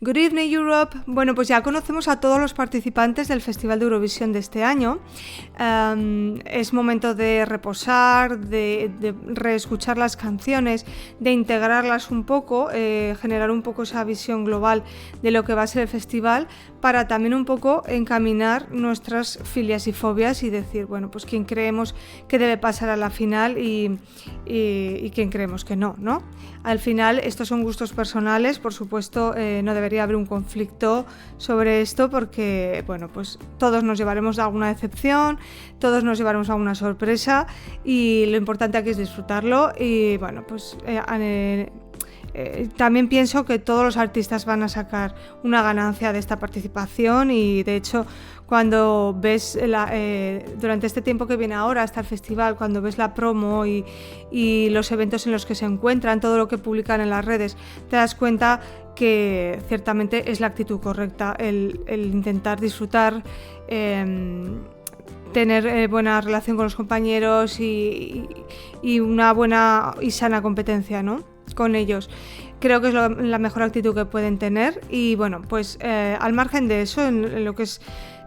Good evening Europe. Bueno, pues ya conocemos a todos los participantes del Festival de Eurovisión de este año. Es momento de reposar, de reescuchar las canciones, de integrarlas un poco, generar un poco esa visión global de lo que va a ser el festival, para también un poco encaminar nuestras filias y fobias y decir, bueno, pues quién creemos que debe pasar a la final y quién creemos que no, ¿no? Al final, estos son gustos personales, por supuesto, no debería haber un conflicto sobre esto porque, bueno, pues todos nos llevaremos alguna decepción, todos nos llevaremos alguna sorpresa y lo importante aquí es disfrutarlo y, bueno, pues también pienso que todos los artistas van a sacar una ganancia de esta participación y, de hecho, cuando ves durante este tiempo que viene ahora hasta el festival, cuando ves la promo y los eventos en los que se encuentran, todo lo que publican en las redes, te das cuenta que ciertamente es la actitud correcta, el intentar disfrutar, tener buena relación con los compañeros y una buena y sana competencia, ¿no?, con ellos. Creo que es la mejor actitud que pueden tener y, bueno, pues al margen de eso, en lo que es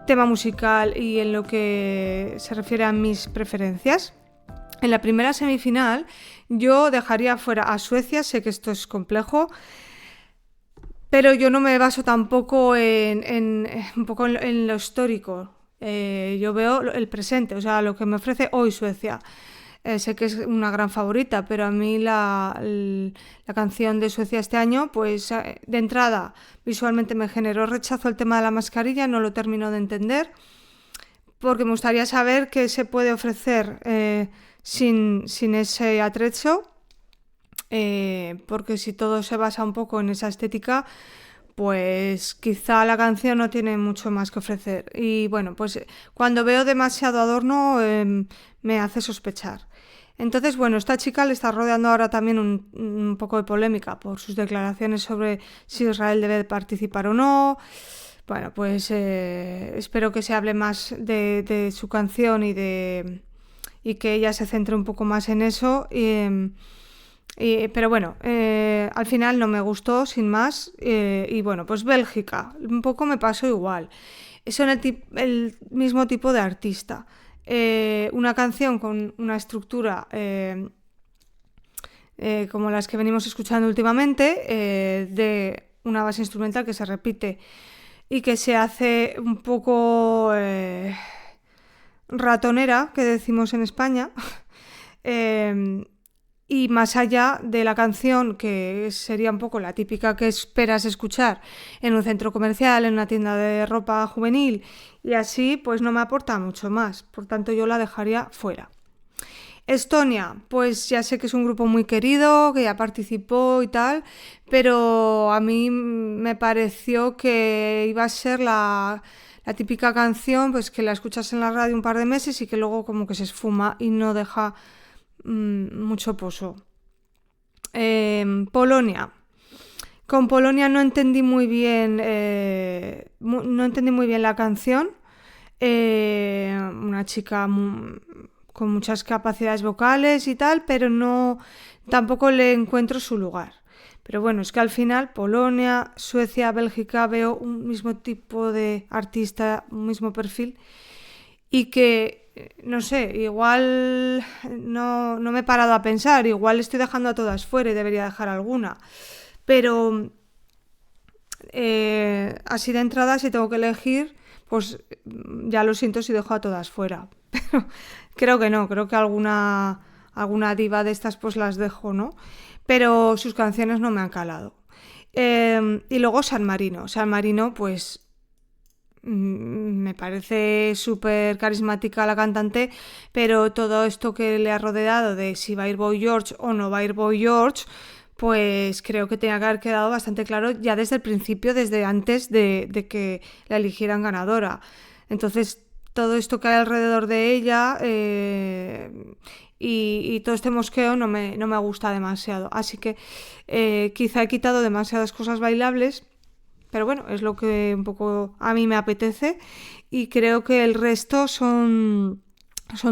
tema musical y en lo que se refiere a mis preferencias, en la primera semifinal yo dejaría fuera a Suecia. Sé que esto es complejo, pero yo no me baso tampoco en lo histórico. Yo veo el presente, o sea, lo que me ofrece hoy Suecia. Sé que es una gran favorita, pero a mí la canción de Suecia este año, pues de entrada visualmente me generó rechazo el tema de la mascarilla, no lo termino de entender, porque me gustaría saber qué se puede ofrecer sin ese atrecho, porque si todo se basa un poco en esa estética, pues quizá la canción no tiene mucho más que ofrecer. Y, bueno, pues cuando veo demasiado adorno me hace sospechar. Entonces, bueno, esta chica le está rodeando ahora también un poco de polémica por sus declaraciones sobre si Israel debe participar o no. Bueno, pues espero que se hable más de su canción y que ella se centre un poco más en eso. Pero bueno, al final no me gustó, sin más. Y, bueno, pues Bélgica, un poco me pasó igual. Son el mismo tipo de artista. Una canción con una estructura como las que venimos escuchando últimamente, de una base instrumental que se repite y que se hace un poco ratonera, que decimos en España. Y más allá de la canción, que sería un poco la típica que esperas escuchar en un centro comercial, en una tienda de ropa juvenil, y así, pues no me aporta mucho más. Por tanto, yo la dejaría fuera. Estonia, pues ya sé que es un grupo muy querido, que ya participó y tal, pero a mí me pareció que iba a ser la típica canción, pues que la escuchas en la radio un par de meses y que luego como que se esfuma y no deja mucho pozo. Polonia. Con Polonia no entendí muy bien la canción. Una chica con muchas capacidades vocales y tal, pero tampoco le encuentro su lugar. Pero bueno, es que al final Polonia, Suecia, Bélgica, veo un mismo tipo de artista, un mismo perfil, y que no sé, igual no me he parado a pensar, igual estoy dejando a todas fuera y debería dejar alguna, pero así de entrada, si tengo que elegir, pues ya lo siento si dejo a todas fuera, pero creo que no, creo que alguna diva de estas pues las dejo, ¿no? Pero sus canciones no me han calado. Y luego San Marino, pues me parece súper carismática la cantante, pero todo esto que le ha rodeado de si va a ir Boy George o no va a ir Boy George, pues creo que tenía que haber quedado bastante claro ya desde el principio, desde antes de que la eligieran ganadora. Entonces, todo esto que hay alrededor de ella y todo este mosqueo no me gusta demasiado. Así que quizá he quitado demasiadas cosas bailables, pero bueno, es lo que un poco a mí me apetece y creo que el resto son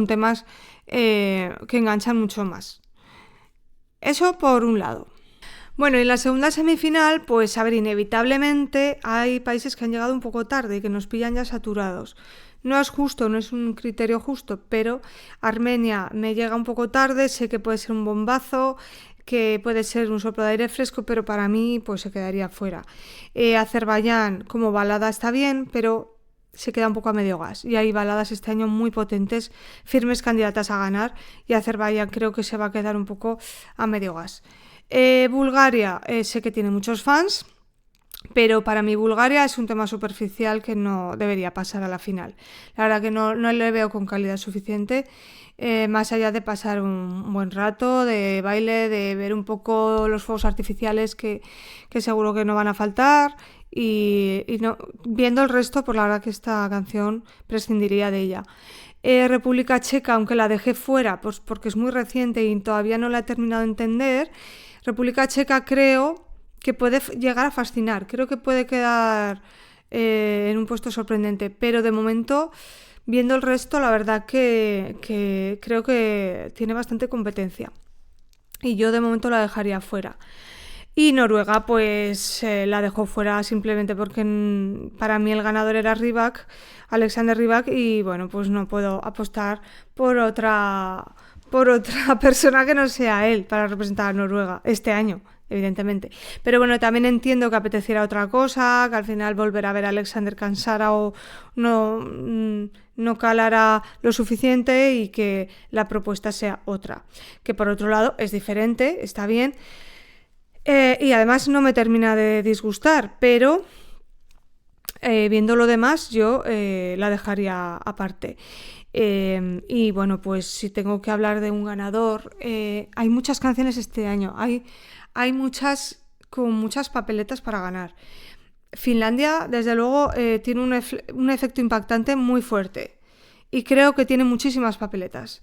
temas que enganchan mucho más. Eso por un lado. Bueno, y en la segunda semifinal, pues a ver, inevitablemente hay países que han llegado un poco tarde y que nos pillan ya saturados. No es justo, no es un criterio justo, pero Armenia me llega un poco tarde, sé que puede ser un bombazo, que puede ser un soplo de aire fresco, pero para mí pues se quedaría fuera. Azerbaiyán como balada está bien, pero se queda un poco a medio gas. Y hay baladas este año muy potentes, firmes candidatas a ganar, y Azerbaiyán creo que se va a quedar un poco a medio gas. Bulgaria, sé que tiene muchos fans, pero para mí Bulgaria es un tema superficial que no debería pasar a la final. La verdad que no le veo con calidad suficiente, más allá de pasar un buen rato, de baile, de ver un poco los fuegos artificiales que seguro que no van a faltar. Y no, viendo el resto, pues la verdad que esta canción prescindiría de ella. República Checa, aunque la dejé fuera, pues porque es muy reciente y todavía no la he terminado de entender, República Checa creo que puede llegar a fascinar, creo que puede quedar en un puesto sorprendente, pero de momento, viendo el resto, la verdad que creo que tiene bastante competencia y yo de momento la dejaría fuera. Y Noruega pues la dejó fuera simplemente porque para mí el ganador era Rybak, Alexander Rybak, y bueno, pues no puedo apostar por otra persona que no sea él para representar a Noruega este año, evidentemente. Pero bueno, también entiendo que apeteciera otra cosa, que al final volver a ver a Alexander cansara o no calara lo suficiente y que la propuesta sea otra. Que por otro lado es diferente, está bien. Y además no me termina de disgustar, pero viendo lo demás yo la dejaría aparte. Y bueno, pues si tengo que hablar de un ganador, hay muchas canciones este año, hay muchas con muchas papeletas para ganar. Finlandia, desde luego, tiene un efecto impactante muy fuerte y creo que tiene muchísimas papeletas.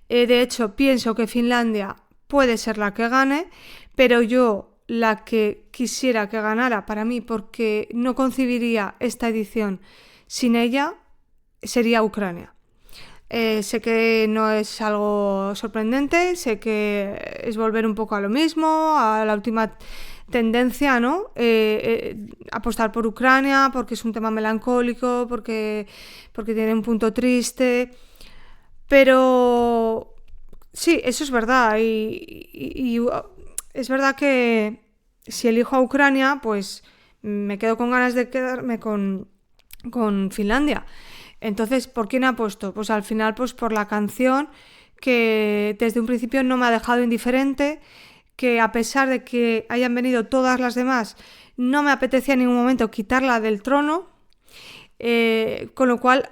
De hecho, pienso que Finlandia puede ser la que gane, pero yo la que quisiera que ganara para mí, porque no concibiría esta edición sin ella, sería Ucrania. Sé que no es algo sorprendente, sé que es volver un poco a lo mismo, a la última tendencia, ¿no? Apostar por Ucrania porque es un tema melancólico, porque tiene un punto triste, pero sí, eso es verdad y es verdad que si elijo a Ucrania, pues me quedo con ganas de quedarme con Finlandia. Entonces, ¿por quién apuesto? Pues al final, pues por la canción que desde un principio no me ha dejado indiferente, que a pesar de que hayan venido todas las demás, no me apetecía en ningún momento quitarla del trono, con lo cual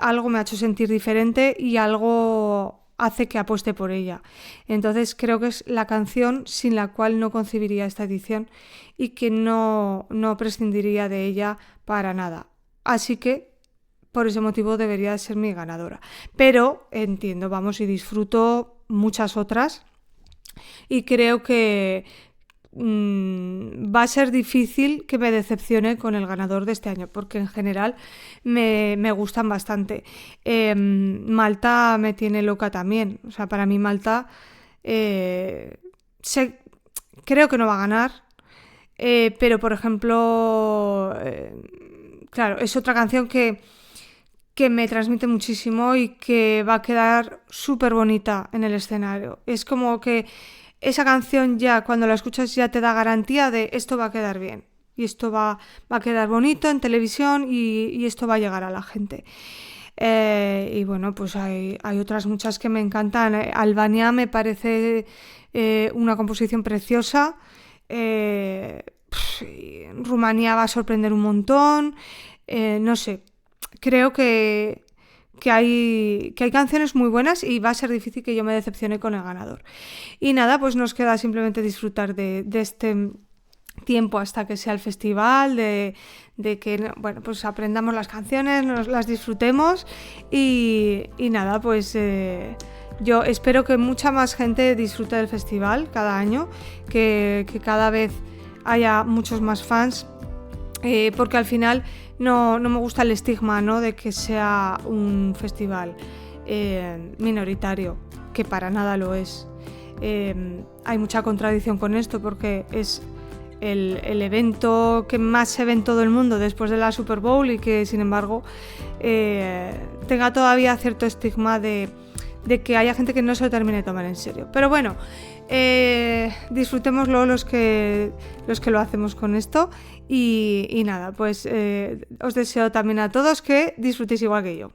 algo me ha hecho sentir diferente y algo hace que apueste por ella. Entonces creo que es la canción sin la cual no concibiría esta edición y que no prescindiría de ella para nada. Así que por ese motivo debería ser mi ganadora. Pero entiendo, vamos, y disfruto muchas otras y creo que va a ser difícil que me decepcione con el ganador de este año, porque en general me gustan bastante. Malta me tiene loca también, o sea, para mí Malta creo que no va a ganar, pero por ejemplo, claro, es otra canción que me transmite muchísimo y que va a quedar súper bonita en el escenario. Es como que esa canción ya, cuando la escuchas, ya te da garantía de esto va a quedar bien. Y esto va a quedar bonito en televisión y esto va a llegar a la gente. Y bueno, pues hay otras muchas que me encantan. Albania me parece una composición preciosa. Rumanía va a sorprender un montón. No sé, creo que hay canciones muy buenas y va a ser difícil que yo me decepcione con el ganador. Y nada, pues nos queda simplemente disfrutar de este tiempo hasta que sea el festival, de que bueno, pues aprendamos las canciones, nos las disfrutemos y nada, pues yo espero que mucha más gente disfrute del festival cada año, que cada vez haya muchos más fans, porque al final no me gusta el estigma, ¿no?, de que sea un festival minoritario, que para nada lo es. hay mucha contradicción con esto porque es el evento que más se ve en todo el mundo después de la Super Bowl y que sin embargo tenga todavía cierto estigma de que haya gente que no se lo termine de tomar en serio. Pero bueno, disfrutémoslo los que lo hacemos con esto y nada, pues os deseo también a todos que disfrutéis igual que yo.